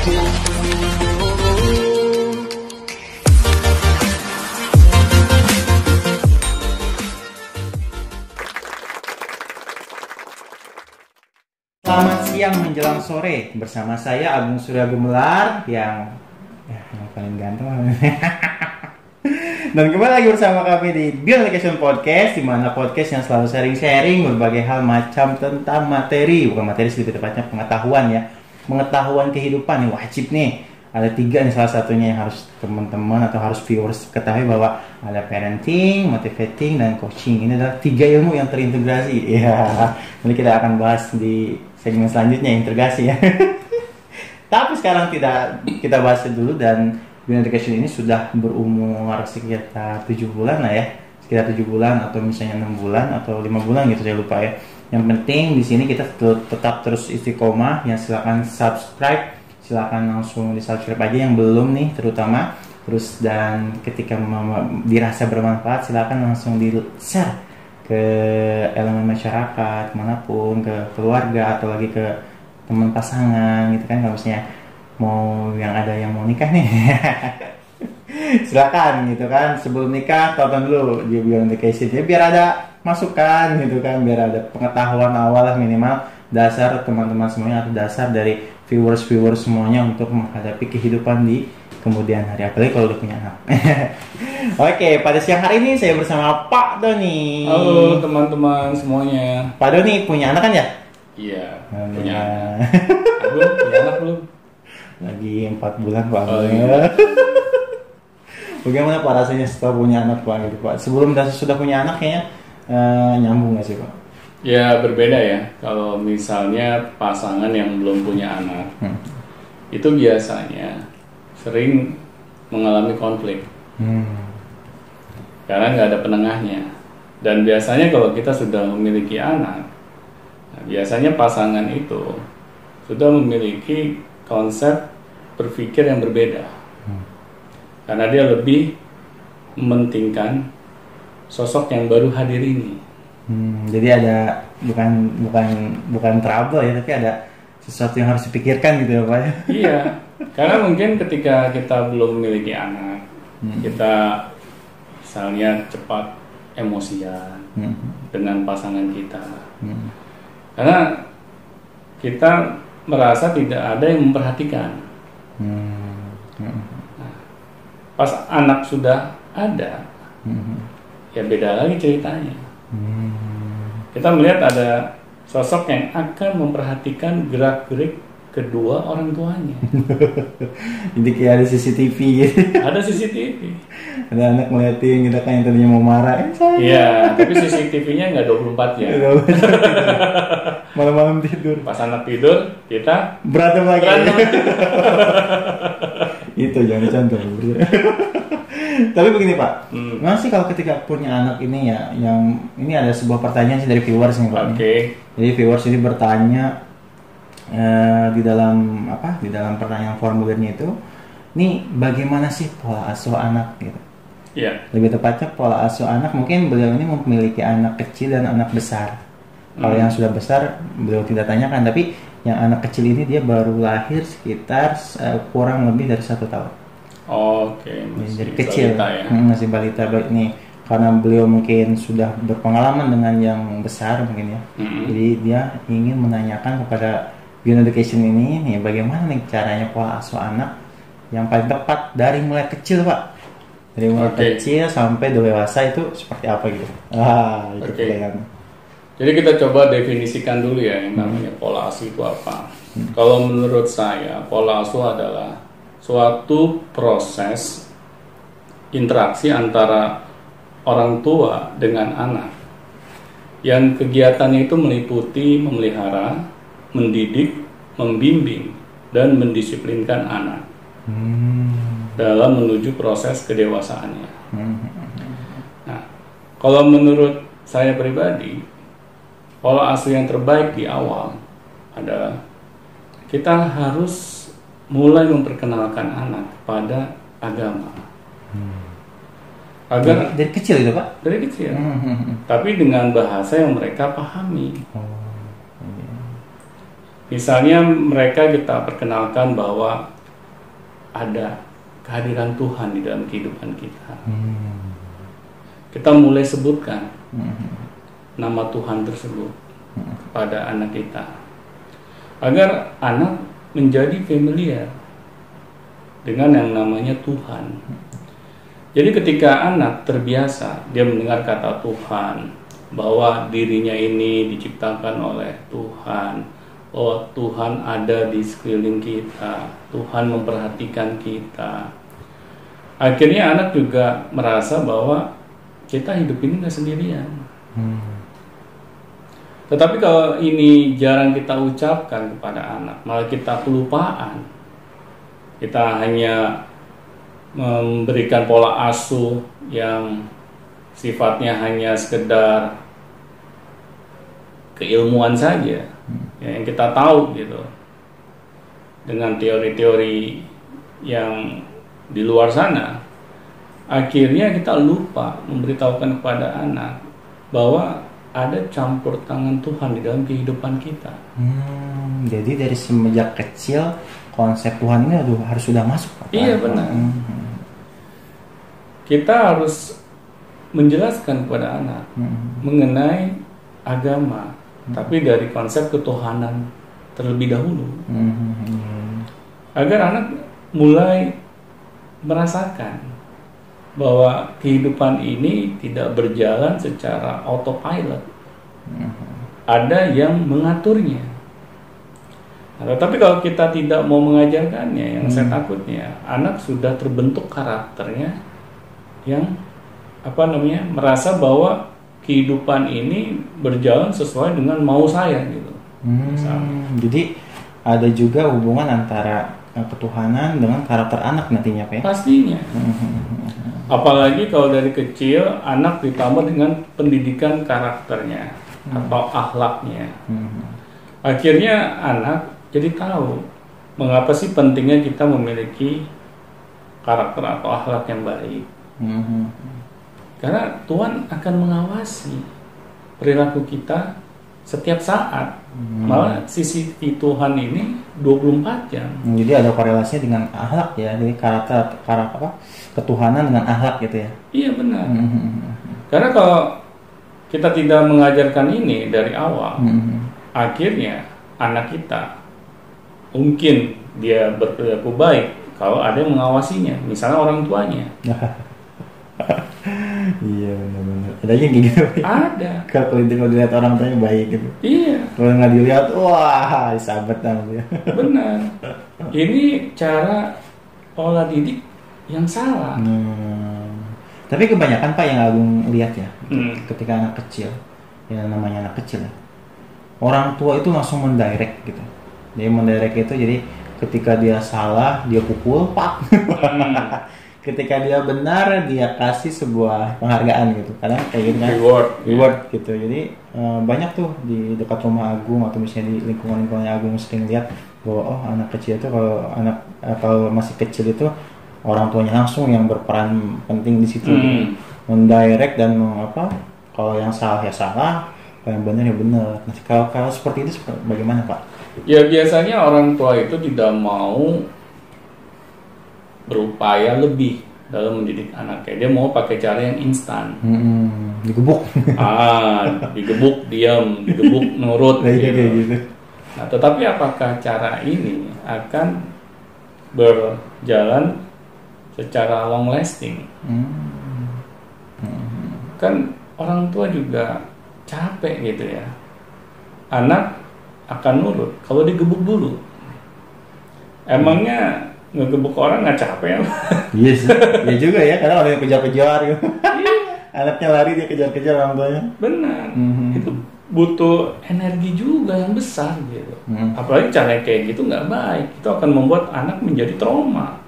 Selamat siang menjelang sore bersama saya Agung Surya Gumelar yang paling ganteng. Dan kembali lagi bersama kami di Beyond Education Podcast, di mana podcast yang selalu sharing-sharing berbagai hal macam tentang materi, bukan materi sih, lebih tepatnya pengetahuan ya, pengetahuan kehidupan yang wajib nih. Ada 3 nih, salah satunya yang harus teman-teman atau harus viewers ketahui bahwa ada parenting, motivating, dan coaching. Ini adalah 3 ilmu yang terintegrasi. Ya, nanti kita akan bahas di segmen selanjutnya, integrasi ya. Tapi sekarang tidak kita bahas dulu, dan Beyond Education ini sudah berumur sekitar 7 bulan lah ya. Sekitar 7 bulan atau misalnya 6 bulan atau 5 bulan gitu, saya lupa ya. Yang penting di sini kita tetap terus istiqomah. Ya, silakan subscribe. Silakan langsung di-subscribe aja yang belum nih, terutama. Terus dan ketika dirasa bermanfaat, silakan langsung di-share ke elemen masyarakat, manapun, ke keluarga atau lagi ke teman pasangan gitu kan, kalau misalnya mau yang mau nikah nih. Silakan gitu kan, sebelum nikah tonton dulu di Beyond Education ya, biar ada masukan gitu kan, biar ada pengetahuan awal lah, minimal dasar teman-teman semuanya, atau dasar dari viewers semuanya untuk menghadapi kehidupan di kemudian hari, apalagi kalau udah punya anak. Oke, pada siang hari ini saya bersama Pak Doni. Halo teman-teman semuanya. Pak Doni punya anak kan ya? Iya, punya anak. Belum punya anak belum? Lagi 4 bulan Pak. Iya. Bagaimana Pak rasanya setelah punya anak Pak gitu Pak? Sebelum sudah punya anak kayaknya nyambung nggak sih Pak? Ya berbeda ya. Kalau misalnya pasangan yang belum punya anak, itu biasanya sering mengalami konflik. Karena nggak ada penengahnya. Dan biasanya kalau kita sudah memiliki anak, biasanya pasangan itu sudah memiliki konsep berpikir yang berbeda. Karena dia lebih mementingkan sosok yang baru hadir ini. Jadi ada bukan trouble ya, tapi ada sesuatu yang harus dipikirkan gitu ya Pak. Iya, karena mungkin ketika kita belum memiliki anak, kita misalnya cepat emosian dengan pasangan kita, karena kita merasa tidak ada yang memperhatikan. Nah, pas anak sudah ada, ya beda lagi ceritanya. Kita melihat ada sosok yang akan memperhatikan gerak-gerik kedua orang tuanya. Jadi kayak ada CCTV gitu. Ada CCTV. Ada anak ngeliatin kita kan, yang tadinya mau marah. Iya, tapi CCTV-nya nggak 24 ya. Malam-malam tidur. Pas anak tidur, kita berantem lagi. Itu jangan contoh. Tapi begini Pak, memang sih kalau ketika punya anak ini ya, yang ini ada sebuah pertanyaan sih dari viewers nih Pak. Jadi viewers ini bertanya di dalam pertanyaan formulirnya itu, nih bagaimana sih pola asuh anak gitu? Iya. Lebih tepatnya pola asuh anak, mungkin beliau ini memiliki anak kecil dan anak besar. Kalau yang sudah besar beliau tidak tanyakan, tapi yang anak kecil ini dia baru lahir sekitar kurang lebih dari 1 tahun. Oke, dari kecil balita, ya? Masih balita baik nih, karena beliau mungkin sudah berpengalaman dengan yang besar mungkin ya. Jadi dia ingin menanyakan kepada Beyond Education ini nih, bagaimana nih caranya pola asuh anak yang paling tepat dari mulai kecil Pak, dari mulai kecil sampai dewasa itu seperti apa gitu. Jadi kita coba definisikan dulu ya yang namanya pola asuh itu apa. Kalau menurut saya, pola asuh adalah suatu proses interaksi antara orang tua dengan anak yang kegiatannya itu meliputi memelihara, mendidik, membimbing, dan mendisiplinkan anak dalam menuju proses kedewasaannya. Nah, kalau menurut saya pribadi, pola asuh yang terbaik di awal adalah kita harus mulai memperkenalkan anak pada agama. Agar dari kecil itu Pak? Dari kecil. Tapi dengan bahasa yang mereka pahami. Misalnya mereka kita perkenalkan bahwa ada kehadiran Tuhan di dalam kehidupan kita. Kita mulai sebutkan nama Tuhan tersebut kepada anak kita, agar anak menjadi familiar dengan yang namanya Tuhan. Jadi ketika anak terbiasa dia mendengar kata Tuhan, bahwa dirinya ini diciptakan oleh Tuhan, oh Tuhan ada di sekeliling kita, Tuhan memperhatikan kita, akhirnya anak juga merasa bahwa kita hidup ini gak sendirian. Tetapi kalau ini jarang kita ucapkan kepada anak, malah kita kelupaan, kita hanya memberikan pola asuh yang sifatnya hanya sekedar keilmuan saja, yang kita tahu gitu, dengan teori-teori yang di luar sana, akhirnya kita lupa memberitahukan kepada anak bahwa ada campur tangan Tuhan di dalam kehidupan kita. Jadi dari semenjak kecil konsep Tuhan ini harus sudah masuk. Iya benar. Kita harus menjelaskan kepada anak mengenai agama, tapi dari konsep ketuhanan terlebih dahulu, agar anak mulai merasakan bahwa kehidupan ini tidak berjalan secara autopilot, ada yang mengaturnya. Nah, tetapi kalau kita tidak mau mengajarkannya, yang saya takutnya anak sudah terbentuk karakternya yang merasa bahwa kehidupan ini berjalan sesuai dengan mau saya gitu. Jadi ada juga hubungan antara ketuhanan dengan karakter anak nantinya, Pak? Pastinya. Apalagi kalau dari kecil anak ditambah dengan pendidikan karakternya atau akhlaknya. Akhirnya anak jadi tahu mengapa sih pentingnya kita memiliki karakter atau akhlak yang baik. Karena Tuhan akan mengawasi perilaku kita setiap saat. Malah sisi Tuhan ini 24 jam. Jadi ada korelasinya dengan akhlak ya, jadi karakter ketuhanan dengan akhlak gitu ya. Iya benar. Karena kalau kita tidak mengajarkan ini dari awal, akhirnya anak kita mungkin dia berperilaku baik kalau ada yang mengawasinya, misalnya orang tuanya. Iya benar-benar. Ada yang kayak gitu. Ada. Kalau dilihat orang tuanya baik gitu. Iya. Kalau nggak dilihat, wah sahabat namanya. Benar. Ini cara pola didik yang salah. Tapi kebanyakan Pak yang Agung lihat ya, ketika anak kecil, yang namanya anak kecil ya, orang tua itu langsung mendirect gitu. Dia mendirect itu jadi ketika dia salah dia pukul, pak. Ketika dia benar dia kasih sebuah penghargaan gitu, kadang kayak gitu kan, reward gitu. Jadi banyak tuh di dekat rumah Agung atau misalnya di lingkungan Agung sering lihat bahwa anak kecil itu kalau masih kecil itu orang tuanya langsung yang berperan penting di situ, mendirect dan kalau yang salah ya salah, kalau yang benar ya benar. Nah, kalau seperti itu bagaimana Pak? Ya biasanya orang tua itu tidak mau berupaya lebih dalam mendidik anaknya. Dia mau pakai cara yang instan. Digebuk. Digebuk diam, digebuk nurut. Gitu. Nah, tetapi apakah cara ini akan berjalan secara long lasting? Kan orang tua juga capek gitu ya. Anak akan nurut kalau digebuk dulu. Emangnya ngegebuk orang nggak capek? Yes, ya juga ya, karena orang yang kejar-kejar gitu. Anaknya lari dia kejar-kejar orang tuanya. Benar. Itu butuh energi juga yang besar gitu. Apalagi cara kayak gitu nggak baik. Itu akan membuat anak menjadi trauma.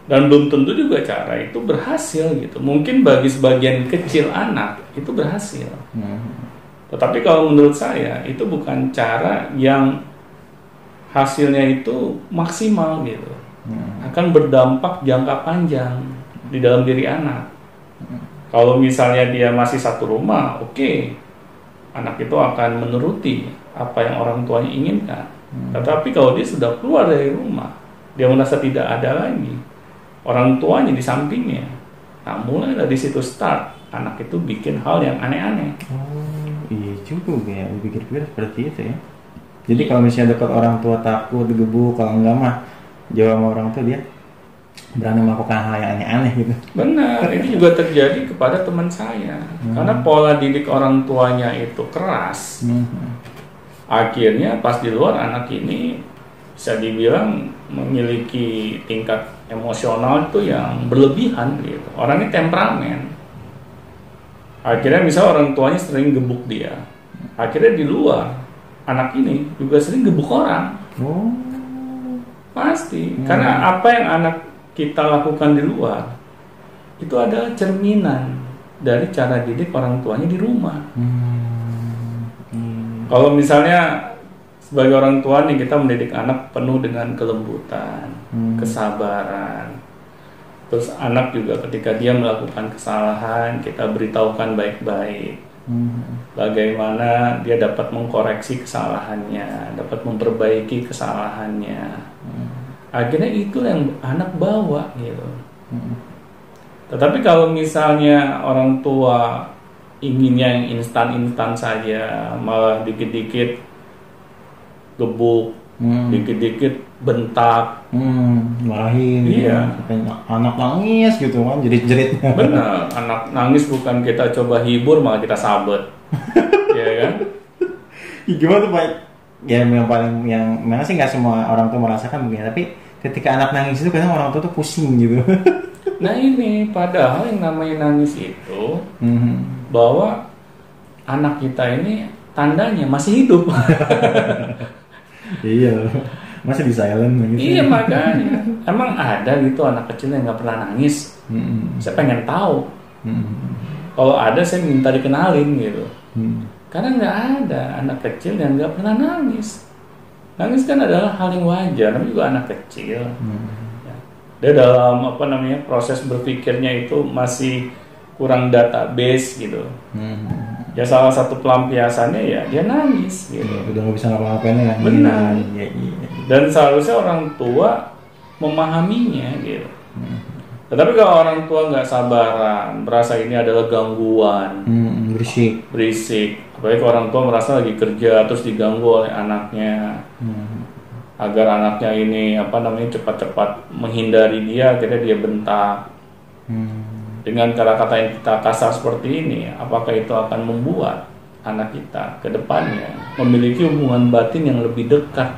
Dan belum tentu juga cara itu berhasil gitu. Mungkin bagi sebagian kecil anak itu berhasil. Tetapi kalau menurut saya itu bukan cara yang hasilnya itu maksimal gitu. Akan berdampak jangka panjang di dalam diri anak. Kalau misalnya dia masih satu rumah, oke, anak itu akan menuruti apa yang orang tuanya inginkan. Tetapi kalau dia sudah keluar dari rumah, dia merasa tidak ada lagi orang tuanya di sampingnya. Nah, mulai dari situ start anak itu bikin hal yang aneh-aneh. Oh, iya juga ya, pikir-pikir seperti itu ya. Jadi kalau misalnya dekat orang tua takut digebuk, kalau enggak mah jauh sama orang tua dia berani melakukan hal yang aneh-aneh gitu. Benar, ini juga terjadi kepada teman saya. Karena pola didik orang tuanya itu keras. Akhirnya pas di luar anak ini bisa dibilang memiliki tingkat emosional itu yang berlebihan gitu. Orangnya temperamen. Akhirnya misal orang tuanya sering gebuk dia. Akhirnya di luar anak ini juga sering gebuk orang. Oh. Pasti. Karena apa yang anak kita lakukan di luar itu adalah cerminan dari cara didik orang tuanya di rumah. Kalau misalnya sebagai orang tua nih kita mendidik anak penuh dengan kelembutan, kesabaran. Terus anak juga ketika dia melakukan kesalahan kita beritahukan baik-baik. Bagaimana dia dapat mengkoreksi kesalahannya, dapat memperbaiki kesalahannya. Akhirnya itu yang anak bawa gitu. Tetapi kalau misalnya orang tua inginnya yang instan-instan saja, malah dikit-dikit gebuk, dikit-dikit bentak, marahin, iya. Anak nangis gitu kan, jerit-jerit. Benar, anak nangis bukan kita coba hibur, malah kita sabet, ya kan? Gimana tuh Pak? Ya yang mana sih nggak semua orang tua merasakan begini, tapi ketika anak nangis itu kadang orang tua tuh pusing gitu. Nah ini padahal yang namanya nangis itu bahwa anak kita ini tandanya masih hidup. Iya, masih di silent gitu. Iya makanya, emang ada gitu anak kecil yang nggak pernah nangis. Saya pengen tahu. Kalau ada saya minta dikenalin gitu. Karena nggak ada anak kecil yang nggak pernah nangis. Nangis kan adalah hal yang wajar, namanya juga anak kecil. Dia dalam proses berpikirnya itu masih kurang database gitu. Ya salah satu pelampiasannya ya dia nangis gitu. Udah nggak bisa ngapa-ngapain ya. Benar. Iya. Dan seharusnya orang tua memahaminya gitu. Tetapi kalau orang tua nggak sabaran, merasa ini adalah gangguan, berisik. Apalagi kalau orang tua merasa lagi kerja terus diganggu oleh anaknya, agar anaknya ini cepat-cepat menghindari dia, akhirnya dia bentak. Dengan kata-kata yang kita kasar seperti ini, apakah itu akan membuat anak kita ke depannya memiliki hubungan batin yang lebih dekat?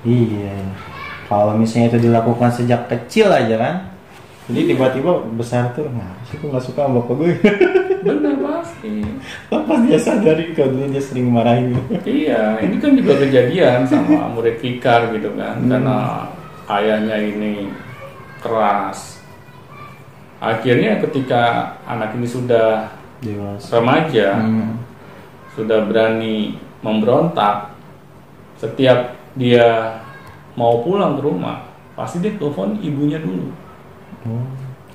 Iya. Kalau misalnya itu dilakukan sejak kecil aja kan, jadi tiba-tiba besar tuh, aku nggak suka sama bapak gue. Benar pasti. Pas dia sadari kalau dulu dia sering marahin. Iya, ini kan juga kejadian sama murid Fikar gitu kan, karena ayahnya ini keras. Akhirnya ketika anak ini sudah dewasa, remaja, sudah berani memberontak, setiap dia mau pulang ke rumah, pasti dia telepon ibunya dulu.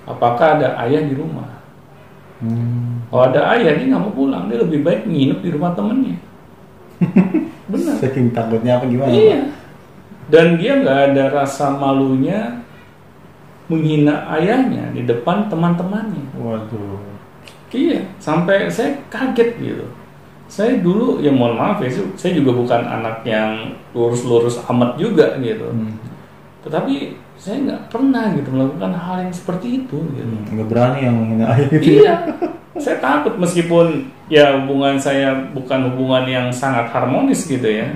Apakah ada ayah di rumah? Kalau ada ayah, dia nggak mau pulang, dia lebih baik nginep di rumah temennya. Benar. Saking takutnya apa gimana? Iya. Dan dia nggak ada rasa malunya menghina ayahnya di depan teman-temannya. Waduh. Iya, sampai saya kaget gitu. Saya dulu, ya mohon maaf ya, saya juga bukan anak yang lurus-lurus amat juga gitu. Tetapi saya nggak pernah gitu melakukan hal yang seperti itu gitu. Nggak berani yang menghina ayah gitu. Iya, saya takut meskipun ya hubungan saya bukan hubungan yang sangat harmonis gitu ya.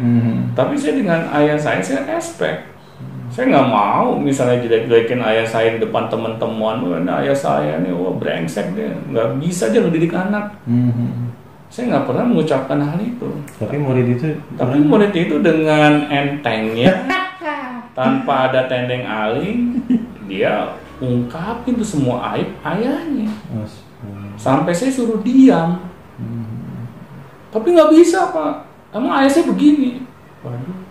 Tapi saya dengan ayah saya respect. Saya nggak mau misalnya jelek-jelekin ayah saya di depan teman-teman. Nah, ayah saya nih, brengsek dia, nggak bisa dia ngedidik anak. Saya nggak pernah mengucapkan hal itu. Tapi murid itu dengan entengnya, tanpa ada tendeng aling, dia ungkapin tuh semua aib ayahnya. Sampai saya suruh diam. Tapi nggak bisa Pak, emang ayah saya begini. Waduh.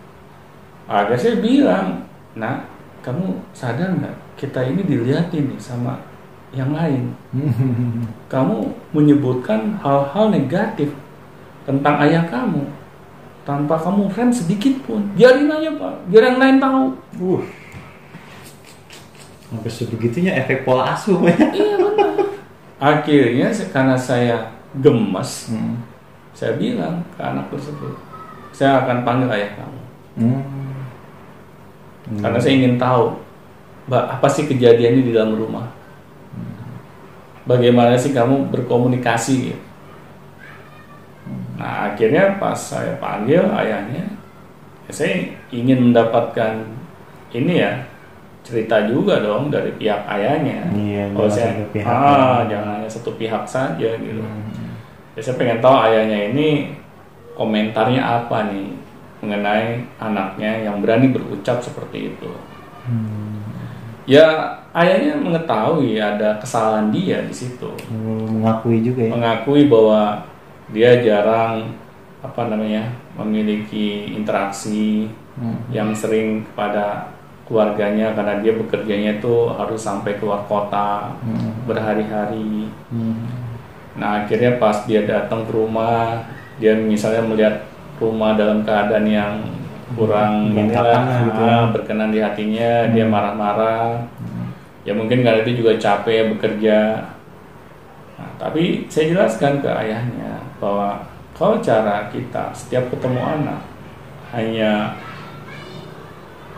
Agak saya bilang, nah, kamu sadar nggak? Kita ini dilihatin nih sama yang lain. Kamu menyebutkan hal-hal negatif tentang ayah kamu. tanpa kamu rem sedikit pun, biarin aja Pak, biar yang lain tahu. Sampai sebegitunya efek pola asuh ya. Iya benar. Akhirnya karena saya gemes, saya bilang ke anak tersebut, saya akan panggil ayah kamu. Karena saya ingin tahu, Mbak, apa sih kejadiannya di dalam rumah? Bagaimana sih kamu berkomunikasi? Nah, akhirnya pas saya panggil ayahnya, saya ingin mendapatkan ini ya, cerita juga dong dari pihak ayahnya. Iya, kalau saya jangan hanya satu pihak saja gitu. Ya, saya pengen tahu ayahnya ini komentarnya apa nih mengenai anaknya yang berani berucap seperti itu. Ya, ayahnya mengetahui ada kesalahan dia di situ. Mengakui juga ya. Mengakui bahwa dia jarang memiliki interaksi yang sering kepada keluarganya karena dia bekerjanya itu harus sampai keluar kota berhari-hari. Nah, akhirnya pas dia datang ke rumah, dia misalnya melihat rumah dalam keadaan yang kurang berkenan di hatinya, dia marah-marah. Ya mungkin karena dia juga capek bekerja. Nah, tapi saya jelaskan ke ayahnya bahwa kalau cara kita setiap ketemu anak hanya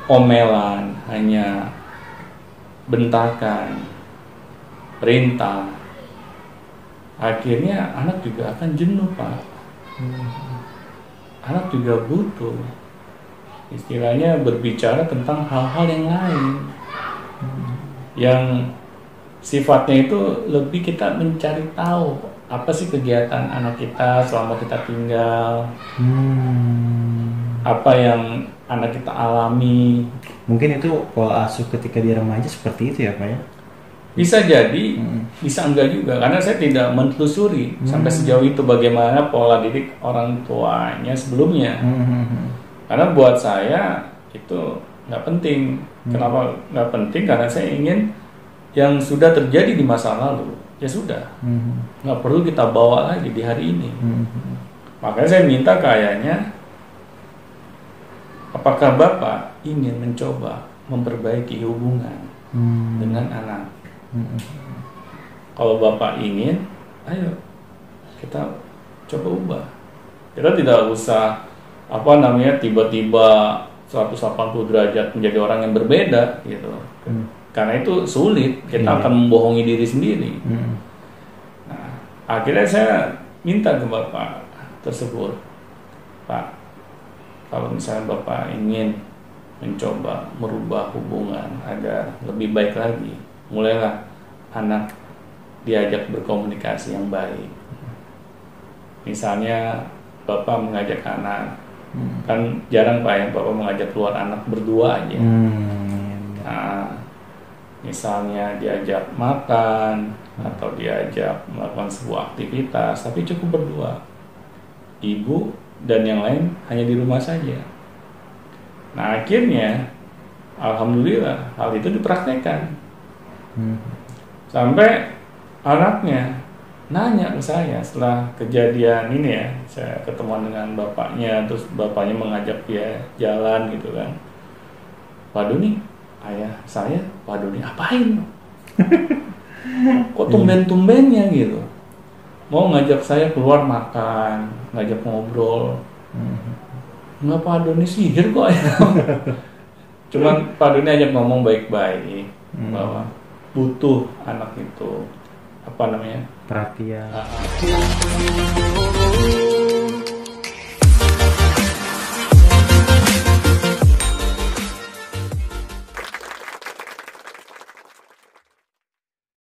omelan, hanya bentakan, perintah, akhirnya anak juga akan jenuh Pak. Anak juga butuh istilahnya berbicara tentang hal-hal yang lain yang sifatnya itu lebih kita mencari tahu apa sih kegiatan anak kita selama kita tinggal, apa yang anak kita alami. Mungkin itu pola asuh ketika dia remaja seperti itu ya Pak ya? Bisa jadi, bisa enggak juga, karena saya tidak menelusuri sampai sejauh itu bagaimana pola didik orang tuanya sebelumnya. Karena buat saya itu nggak penting. Kenapa nggak penting? Karena saya ingin yang sudah terjadi di masa lalu ya sudah, nggak perlu kita bawa lagi di hari ini. Makanya saya minta ke ayahnya, apakah Bapak ingin mencoba memperbaiki hubungan dengan anak? Kalau Bapak ingin, ayo kita coba ubah. Kita tidak usah tiba-tiba 180 derajat menjadi orang yang berbeda gitu. Karena itu sulit, kita akan membohongi diri sendiri. Nah, akhirnya saya minta ke Bapak tersebut, Pak, kalau misalnya Bapak ingin mencoba merubah hubungan agar lebih baik lagi, mulailah anak diajak berkomunikasi yang baik. Misalnya Bapak mengajak anak, kan jarang Pak ya Bapak mengajak keluar anak berdua aja. Nah, misalnya diajak makan atau diajak melakukan sebuah aktivitas, tapi cukup berdua, ibu dan yang lain hanya di rumah saja. Nah, akhirnya alhamdulillah hal itu dipraktekkan. Sampai anaknya nanya ke saya setelah kejadian ini ya, saya ketemuan dengan bapaknya, terus bapaknya mengajak dia jalan gitu kan, Pak Doni, ayah saya, Pak Doni apain? Kok tumben-tumbennya gitu, mau ngajak saya keluar makan, ngajak ngobrol. Nggak, Pak Doni sihir kok ya. Cuman Pak Doni ajak ngomong baik-baik bahwa butuh anak itu perhatian.